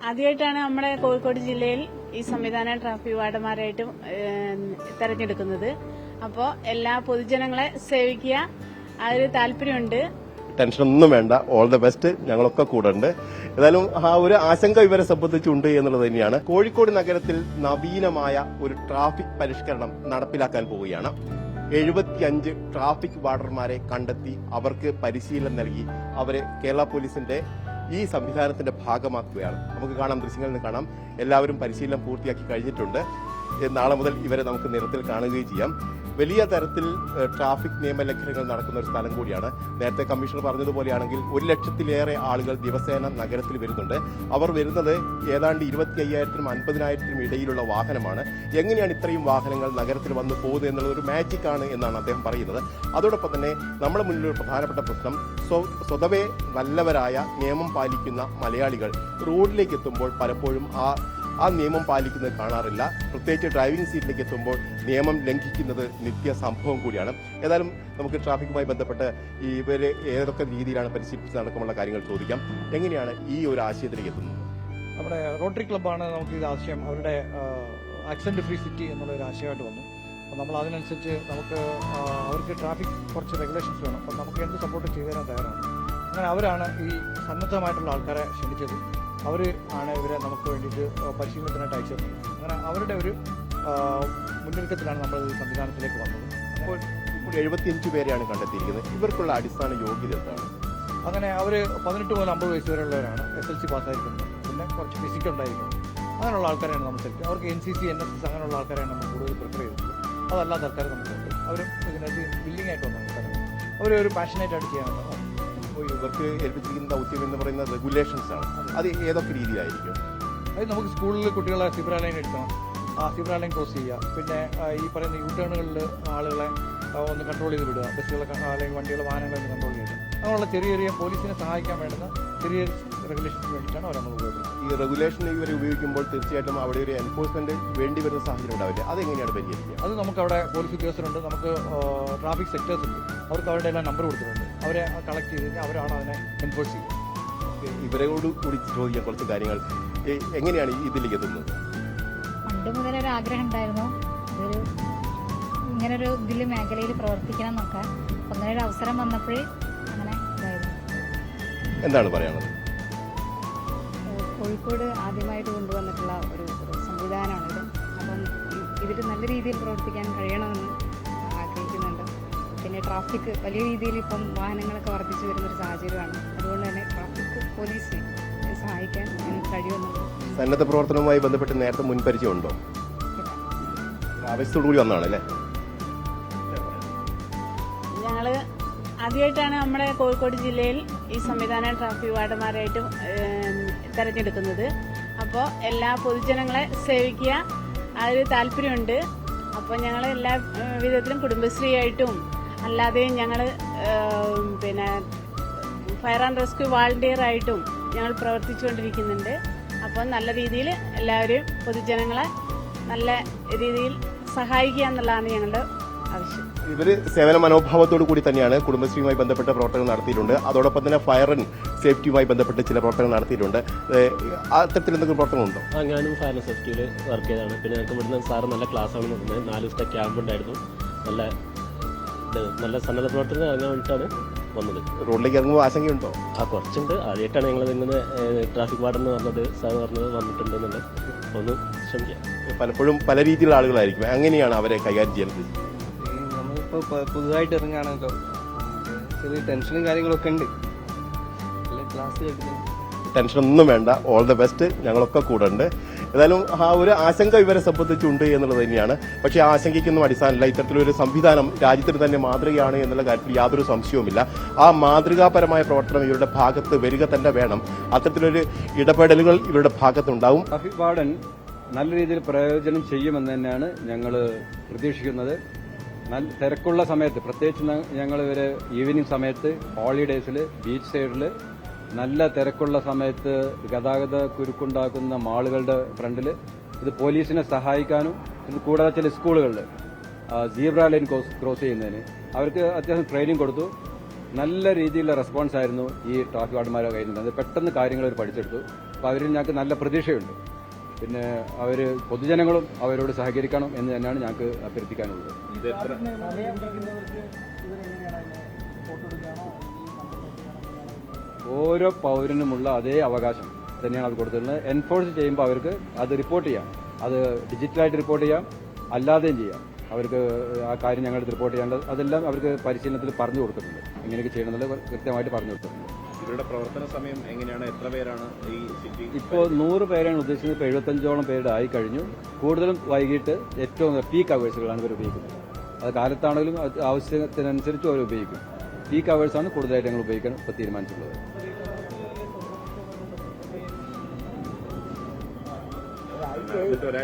ആദ്യമായിട്ടാണ് നമ്മുടെ കോഴിക്കോട് ജില്ലയിൽ ഈ സംവിധാനം ട്രാഫിക് വാർഡന്മാരായിട്ടും തെരഞ്ഞെടുക്കുന്നത്. അപ്പോൾ എല്ലാ പൊതുജനങ്ങളെ സേവിക്കുക, ആ ഒരു താല്പര്യമുണ്ട്. ടെൻഷനൊന്നും വേണ്ട, ഓൾ ദ ബെസ്റ്റ്, ഞങ്ങളൊക്കെ കൂടെ ഉണ്ട്. ഏതായാലും ആ ഒരു ആശങ്ക ഇവരെ സംബന്ധിച്ചുണ്ട് എന്നുള്ളത് തന്നെയാണ്. കോഴിക്കോട് നഗരത്തിൽ നവീനമായ ഒരു ട്രാഫിക് പരിഷ്കരണം നടപ്പിലാക്കാൻ പോവുകയാണ്. 75 ട്രാഫിക് വാർഡർമാരെ കണ്ടെത്തി അവർക്ക് പരിശീലനം നൽകി അവരെ കേരള പോലീസിന്റെ ഈ സംവിധാനത്തിന്റെ ഭാഗമാക്കുകയാണ്. നമുക്ക് കാണാം, ദൃശ്യങ്ങളിൽ നിന്ന് കാണാം, എല്ലാവരും പരിശീലനം പൂർത്തിയാക്കി കഴിഞ്ഞിട്ടുണ്ട്. നാളെ മുതൽ ഇവരെ നമുക്ക് നിരത്തിൽ കാണുകയും ചെയ്യാം. വലിയ തരത്തിൽ ട്രാഫിക് നിയമലംഘനങ്ങൾ നടക്കുന്ന ഒരു സ്ഥലം കൂടിയാണ്. നേരത്തെ കമ്മീഷണർ പറഞ്ഞതുപോലെയാണെങ്കിൽ 1 ലക്ഷത്തിലേറെ ആളുകൾ ദിവസേന നഗരത്തിൽ വരുന്നുണ്ട്. അവർ വരുന്നത് ഏതാണ്ട് 25,000-നും 50,000-നും ഇടയിലുള്ള വാഹനമാണ്. എങ്ങനെയാണ് ഇത്രയും വാഹനങ്ങൾ നഗരത്തിൽ വന്ന് പോകുന്നത് എന്നുള്ളത് ഒരു മാജിക് ആണ് എന്നാണ് അദ്ദേഹം പറയുന്നത്. അതോടൊപ്പം തന്നെ നമ്മുടെ മുന്നിൽ ഒരു പ്രധാനപ്പെട്ട പ്രശ്നം, സ്വതവേ നല്ലവരായ നിയമം പാലിക്കുന്ന മലയാളികൾ റോഡിലേക്ക് എത്തുമ്പോൾ പലപ്പോഴും ആ നിയമം പാലിക്കുന്നത് കാണാറില്ല. പ്രത്യേകിച്ച് ഡ്രൈവിംഗ് സീറ്റിലേക്ക് എത്തുമ്പോൾ നിയമം ലംഘിക്കുന്നത് നിത്യ സംഭവം കൂടിയാണ്. ഏതായാലും നമുക്ക് ട്രാഫിക്കുമായി ബന്ധപ്പെട്ട് ഇവരെ ഏതൊക്കെ രീതിയിലാണ് പരിശീലിപ്പിച്ച് നടക്കുമുള്ള കാര്യങ്ങൾ ചോദിക്കാം. എങ്ങനെയാണ് ഈ ഒരു ആശയത്തിലേക്ക് എത്തുന്നത്? നമ്മുടെ റോട്ടറി ക്ലബ്ബാണ് നമുക്ക് ഇത് ആശയം, അവരുടെ ആക്സിഡന്റ് ഫ്രീ സിറ്റി എന്നുള്ള ഒരു ആശയമായിട്ട് വന്നു. അപ്പോൾ നമ്മൾ അതിനനുസരിച്ച് നമുക്ക് അവർക്ക് ട്രാഫിക് കുറച്ച് റെഗുലേഷൻസ് വേണം. അപ്പം നമുക്ക് എന്ത് സപ്പോർട്ട് ചെയ്തു തരാൻ തയ്യാറാണ്. അങ്ങനെ അവരാണ് ഈ സന്നദ്ധമായിട്ടുള്ള ആൾക്കാരെ ക്ഷണിച്ചത്. അവർ ആണ് ഇവരെ നമുക്ക് വേണ്ടിയിട്ട് പരിശീലനത്തിനായിട്ട് അയച്ചത്. അങ്ങനെ അവരുടെ ഒരു മുന്നൊരുക്കത്തിലാണ് നമ്മൾ ഈ സംവിധാനത്തിലേക്ക് വന്നത്. ഇപ്പോൾ 75 പേരെയാണ് കണ്ടെത്തിയിരിക്കുന്നത്. ഇവർക്കുള്ള അടിസ്ഥാന യോഗ്യത എന്താണ്? അങ്ങനെ അവർ 18 മുതൽ 50 വയസ്സ് വരെയുള്ളവരാണ്. SLC പാസ്സായിരിക്കുന്നത്, പിന്നെ കുറച്ച് ഫിസിക് ഉണ്ടായിരിക്കണം. അങ്ങനെയുള്ള ആൾക്കാരെയാണ് നമ്മൾ സെലക്ട്. അവർക്ക് NCC, NSS അങ്ങനെയുള്ള ആൾക്കാരെയാണ് നമ്മൾ കൂടുതൽ പ്രിഫർ ചെയ്തത്. അതല്ലാത്ത ആൾക്കാർ നമുക്കുണ്ട്. അവരും ഇതിനകത്ത് വില്ലിംഗ് ആയിട്ട് വന്ന ആൾക്കാരാണ്. അവരൊരു പാഷനേറ്റായിട്ട് ചെയ്യാനുള്ളത്. ഇവർക്ക് ഏൽപ്പിച്ചിരിക്കുന്ന ദൗത്യം എന്ന് പറയുന്ന റെഗുലേഷൻസ് ആണ്. അത് ഏതൊക്കെ രീതിയിലായിരിക്കും? അത് നമുക്ക് സ്കൂളിൽ കുട്ടികളെ സിബ്ര ലൈൻ എടുക്കണം, ആ സിബ്ര ലൈൻ ക്രോസ് ചെയ്യുക. പിന്നെ ഈ പറയുന്ന യൂ ടേണുകളിൽ ആളുകളെ ഒന്ന് കൺട്രോൾ ചെയ്ത് വിടുക, ബസ്സുകളെ അല്ലെങ്കിൽ വണ്ടികളെ വാഹനങ്ങളെ ഒന്ന് കൺട്രോൾ ചെയ്യുക. അങ്ങനെയുള്ള ചെറിയ ചെറിയ പോലീസിനെ സഹായിക്കാൻ വേണ്ടുന്ന ചെറിയ റെഗുലേഷൻസ് വേണ്ടിയിട്ടാണ് അവർ നമ്മൾ ഉപയോഗിക്കുന്നത്. ഈ റെഗുലേഷൻ ഇവർ ഉപയോഗിക്കുമ്പോൾ തീർച്ചയായിട്ടും അവിടെ ഒരു എൻഫോഴ്സ്മെന്റ് വേണ്ടി വരുന്ന സാഹചര്യം ഉണ്ടാവില്ല. അതെങ്ങനെയാണ് പരിഹരിക്കുക? അത് നമുക്ക് അവിടെ പോലീസ് ഉദ്യോഗസ്ഥരുണ്ട്, നമുക്ക് ട്രാഫിക് സെക്ടേഴ്സ് ഉണ്ട്, അവർക്ക് അവരുടെ എല്ലാം നമ്പർ കൊടുത്തിട്ടുണ്ട്. അവരെ കളക്ട് ചെയ്ത് കഴിഞ്ഞാൽ അവരാണ് അതിനെ എൻഫോഴ്സ് ചെയ്യുക. ഇവരോട് കൂടി ചോദിക്കാൻ കുറച്ച് കാര്യങ്ങൾ, എങ്ങനെയാണ് ഇതിലേക്ക് എത്തുന്നത്? പണ്ട് മുതലൊരു ആഗ്രഹം ഉണ്ടായിരുന്നു ഇങ്ങനൊരു മേഖലയിൽ പ്രവർത്തിക്കണം എന്നൊക്കെ. അപ്പം അങ്ങനെ ഒരു അവസരം വന്നപ്പോഴേ അങ്ങനെ ഇതായിരുന്നു. എന്താണ് പറയാനുള്ളത്? കോഴിക്കോട് ആദ്യമായിട്ട് കൊണ്ടുവന്നിട്ടുള്ള ഒരു സംവിധാനമാണിത്. അപ്പം ഇതിൽ നല്ല രീതിയിൽ പ്രവർത്തിക്കാൻ കഴിയണമെന്ന് ആഗ്രഹിക്കുന്നുണ്ട്. പിന്നെ ട്രാഫിക് വലിയ രീതിയിൽ ഇപ്പം വാഹനങ്ങളൊക്കെ വർദ്ധിച്ചു വരുന്നൊരു സാഹചര്യമാണ്. അതുകൊണ്ട് തന്നെ ട്രാഫിക് പോലീസിനെ സഹായിക്കാൻ ഞങ്ങൾക്ക് കഴിയുമെന്നുള്ളത്. സന്നദ്ധ പ്രവർത്തനവുമായി ബന്ധപ്പെട്ട് നേരത്തെ മുൻപരിചയം ഉണ്ടോ? ആവശ്യത്തോടു കൂടി വന്നതാണല്ലേ? ഞങ്ങൾ ആദ്യമായിട്ടാണ് നമ്മുടെ കോഴിക്കോട് ജില്ലയിൽ ഈ സംവിധാനം ട്രാഫിക് വാർഡന്മാരായിട്ടും തെരഞ്ഞെടുക്കുന്നത്. അപ്പോൾ എല്ലാ പൊതുജനങ്ങളെ സേവിക്കുക, ആ ഒരു താല്പര്യമുണ്ട്. അപ്പോൾ ഞങ്ങൾ എല്ലാ വിധത്തിലും കുടുംബശ്രീ ആയിട്ടും അല്ലാതെയും ഞങ്ങൾ പിന്നെ ഫയർ ആൻഡ് റെസ്ക്യൂ വാളണ്ടിയർ ആയിട്ടും ഞങ്ങൾ പ്രവർത്തിച്ചുകൊണ്ടിരിക്കുന്നുണ്ട്. അപ്പോൾ നല്ല രീതിയിൽ എല്ലാവരും പൊതുജനങ്ങളെ നല്ല രീതിയിൽ സഹായിക്കുക എന്നുള്ളതാണ് ഞങ്ങളുടെ ആവശ്യം. ഇവര് സേവന മനോഭാവത്തോടു കൂടി തന്നെയാണ് കുടുംബശ്രീയുമായി ബന്ധപ്പെട്ട പ്രവർത്തനങ്ങൾ നടത്തിയിട്ടുണ്ട്. അതോടൊപ്പം തന്നെ ഫയർ ആൻഡ് സേഫ്റ്റിയുമായി ബന്ധപ്പെട്ട് ചില പ്രവർത്തനങ്ങൾ നടത്തിയിട്ടുണ്ട്. അത്തരത്തിൽ എന്തെങ്കിലും പ്രവർത്തനമുണ്ടോ? ഞാനും ഫയർ ആൻഡ് സേഫ്റ്റിയിൽ വർക്ക് ചെയ്തതാണ്. പിന്നെ ഞങ്ങൾക്ക് ഇവിടുന്ന് സാറ് നല്ല ക്ലാസ്സാണ് നടന്നത്. 4 ദിവസത്തെ ക്യാമ്പ് ഉണ്ടായിരുന്നു. നല്ല സന്നദ്ധ പ്രവർത്തനം ഇറങ്ങാൻ വേണ്ടിയിട്ടാണ് വന്നത്. റോഡിലേക്ക് ഇറങ്ങുമ്പോൾ ആശങ്കയുണ്ടോ? കുറച്ചുണ്ട്. ആദ്യമായിട്ടാണ് ഞങ്ങൾ ഇങ്ങനെ ട്രാഫിക് വാർഡെന്ന് പറഞ്ഞത് സാർ പറഞ്ഞത് വന്നിട്ടുണ്ട് എന്നുള്ളത്. ഒന്ന് ശ്രമിക്കാം. പലപ്പോഴും പല രീതിയിലുള്ള ആളുകളായിരിക്കും. എങ്ങനെയാണ് അവരെ കൈകാര്യം ചെയ്യുന്നത്? നമ്മളിപ്പോൾ പുതുതായിട്ട് ഇറങ്ങുകയാണല്ലോ, ചെറിയ ടെൻഷനും കാര്യങ്ങളൊക്കെ ഉണ്ട്. ക്ലാസ് കേൾക്കുന്നത് ടെൻഷനൊന്നും വേണ്ട, ഓൾ ദ ബെസ്റ്റ്, ഞങ്ങളൊക്കെ കൂടെ ഉണ്ട്. ഏതായാലും ആ ഒരു ആശങ്ക ഇവരെ സംബന്ധിച്ചുണ്ട് എന്നുള്ളത് തന്നെയാണ്. പക്ഷേ ആ ആശങ്കയ്ക്കൊന്നും അടിസ്ഥാനമില്ല. ഇത്തരത്തിലൊരു സംവിധാനം രാജ്യത്തിന് തന്നെ മാതൃകയാണ് എന്നുള്ള കാര്യത്തിൽ യാതൊരു സംശയവുമില്ല. ആ മാതൃകാപരമായ പ്രവർത്തനം ഇവരുടെ ഭാഗത്ത് വരിക തന്നെ വേണം. അത്തരത്തിലൊരു ഇടപെടലുകൾ ഇവരുടെ ഭാഗത്തുണ്ടാവും. ട്രാഫിക് വാർഡൻ നല്ല രീതിയിൽ പ്രയോജനം ചെയ്യുമെന്ന് തന്നെയാണ് ഞങ്ങൾ പ്രതീക്ഷിക്കുന്നത്. നല്ല തിരക്കുള്ള സമയത്ത്, പ്രത്യേകിച്ച് ഞങ്ങൾ ഇവര് ഈവനിങ് സമയത്ത്, ഹോളിഡേയ്സിൽ, ബീച്ച് സൈഡിൽ നല്ല തിരക്കുള്ള സമയത്ത് ഗതാഗത കുരുക്കുണ്ടാക്കുന്ന മാളുകളുടെ ഫ്രണ്ടിൽ ഇത് പോലീസിനെ സഹായിക്കാനും, ഇത് കൂടാതെ ചില സ്കൂളുകളിൽ സീബ്ര ലൈൻ ക്രോസ് ചെയ്യുന്നതിന് അവർക്ക് അത്യാവശ്യം ട്രെയിനിങ് കൊടുത്തു. നല്ല രീതിയിലുള്ള റെസ്പോൺസ് ആയിരുന്നു ഈ ട്രാഫിക് വാർഡന്മാരെ കയ്യിൽ നിന്ന്. അത് പെട്ടെന്ന് കാര്യങ്ങൾ അവർ പഠിച്ചെടുത്തു. അപ്പോൾ അവരിൽ ഞങ്ങൾക്ക് നല്ല പ്രതീക്ഷയുണ്ട്. പിന്നെ അവർ പൊതുജനങ്ങളും അവരോട് സഹകരിക്കണം എന്ന് തന്നെയാണ് ഞങ്ങൾക്ക് അഭ്യർത്ഥിക്കാനുള്ളത്. ഓരോ പൗരനുമുള്ള അതേ അവകാശം തന്നെയാണ് അത് കൊടുത്തിട്ടുള്ളത്. എൻഫോഴ്സ് ചെയ്യുമ്പോൾ അവർക്ക് അത് റിപ്പോർട്ട് ചെയ്യാം. അത് ഡിജിറ്റലായിട്ട് റിപ്പോർട്ട് ചെയ്യാം, അല്ലാതെയും ചെയ്യാം. അവർക്ക് ആ കാര്യം ഞങ്ങളുടെ റിപ്പോർട്ട് ചെയ്യേണ്ടത് അതെല്ലാം അവർക്ക് പരിശീലനത്തിൽ പറഞ്ഞു കൊടുത്തിട്ടുണ്ട്. എങ്ങനെയൊക്കെ ചെയ്യണമെന്നുള്ളത് കൃത്യമായിട്ട് പറഞ്ഞു കൊടുത്തിട്ടുണ്ട്. ഇവരുടെ പ്രവർത്തന സമയം എങ്ങനെയാണ്? എത്ര പേരാണ് ഈ സിറ്റി? ഇപ്പോൾ 100 പേരാണ് ഉദ്ദേശിക്കുന്നത്. ഇപ്പോൾ 75ഓളം പേരുടെ ആയി കഴിഞ്ഞു. കൂടുതലും വൈകിട്ട് ഏറ്റവും പീക്ക് അവേഴ്സുകളാണ് ഇവർ ഉപയോഗിക്കുന്നത്. അത് കാലത്താണെങ്കിലും ആവശ്യത്തിനനുസരിച്ചും അവർ ഉപയോഗിക്കും. പീക്ക് അവേഴ്സാണ് കൂടുതലായിട്ട് ഞങ്ങൾ ഉപയോഗിക്കാൻ ഇപ്പോൾ തീരുമാനിച്ചിട്ടുള്ളത്.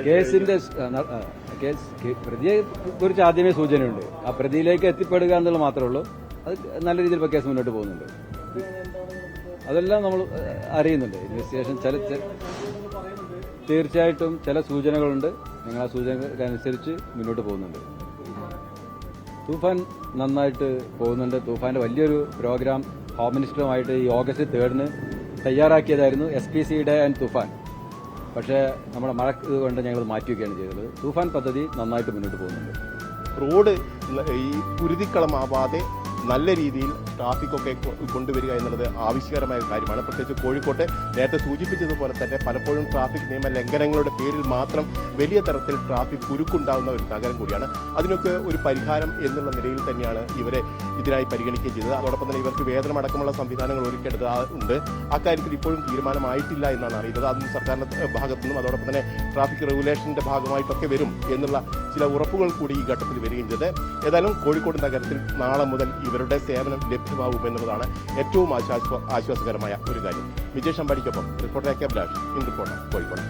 കേസിന്റെ പ്രതിയെ കുറിച്ച് ആദ്യമേ സൂചനയുണ്ട്. ആ പ്രതിയിലേക്ക് എത്തിപ്പെടുക എന്നുള്ളത് മാത്രമേ ഉള്ളൂ. അത് നല്ല രീതിയിൽ ഇപ്പോൾ കേസ് മുന്നോട്ട് പോകുന്നുണ്ട്. അതെല്ലാം നമ്മൾ അറിയുന്നുണ്ട്. ഇൻവെസ്റ്റിഗേഷൻ തീർച്ചയായിട്ടും ചില സൂചനകളുണ്ട്. ഞങ്ങൾ ആ സൂചനകൾക്കനുസരിച്ച് മുന്നോട്ട് പോകുന്നുണ്ട്. തൂഫാൻ നന്നായിട്ട് പോകുന്നുണ്ട്. തൂഫാന്റെ വലിയൊരു പ്രോഗ്രാം ഹോം മിനിസ്റ്ററുമായിട്ട് ഈ ഓഗസ്റ്റ് 3 തയ്യാറാക്കിയതായിരുന്നു, SPCയുടെ ആൻഡ് തൂഫാൻ. പക്ഷേ നമ്മുടെ മഴ കൊണ്ട് ഞങ്ങൾ മാറ്റിവെക്കുകയാണ് ചെയ്തത്. തൂഫാൻ പദ്ധതി നന്നായിട്ട് മുന്നോട്ട് പോകുന്നുണ്ട്. റോഡ് ഈ കുരുതിക്കളമാവാതെ നല്ല രീതിയിൽ ട്രാഫിക്കൊക്കെ കൊണ്ടുവരിക എന്നുള്ളത് ആവശ്യകരമായ കാര്യമാണ്. പ്രത്യേകിച്ച് കോഴിക്കോട്ടെ നേരത്തെ സൂചിപ്പിച്ചതുപോലെ തന്നെ പലപ്പോഴും ട്രാഫിക് നിയമ ലംഘനങ്ങളുടെ പേരിൽ മാത്രം വലിയ തരത്തിൽ ട്രാഫിക് കുരുക്കുണ്ടാകുന്ന ഒരു നഗരം കൂടിയാണ്. അതിനൊക്കെ ഒരു പരിഹാരം എന്നുള്ള നിലയിൽ തന്നെയാണ് ഇവരെ ഇതിനായി പരിഗണിക്കുകയും ചെയ്തത്. അതോടൊപ്പം തന്നെ ഇവർക്ക് വേതനമടക്കമുള്ള സംവിധാനങ്ങൾ ഒരുക്കേണ്ടതുണ്ട്. അക്കാര്യത്തിൽ ഇപ്പോഴും തീരുമാനമായിട്ടില്ല എന്നാണ് അറിയുന്നത്. അതും സർക്കാരിന്റെ ഭാഗത്തു നിന്നും അതോടൊപ്പം തന്നെ ട്രാഫിക് റെഗുലേഷന്റെ ഭാഗമായിട്ടൊക്കെ വരും എന്നുള്ള ചില ഉറപ്പുകൾ കൂടി ഈ ഘട്ടത്തിൽ വരികയും ചെയ്തത്. ഏതായാലും കോഴിക്കോട് നഗരത്തിൽ നാളെ മുതൽ ഇവരുടെ സേവനം ലഭ്യമാവുമെന്നുള്ളതാണ് ഏറ്റവും ആശ്വാസകരമായ ഒരു കാര്യം. വിജയ് ശമ്പടിക്കൊപ്പം reporter AK Abhilash, in reporter, Kozhikode.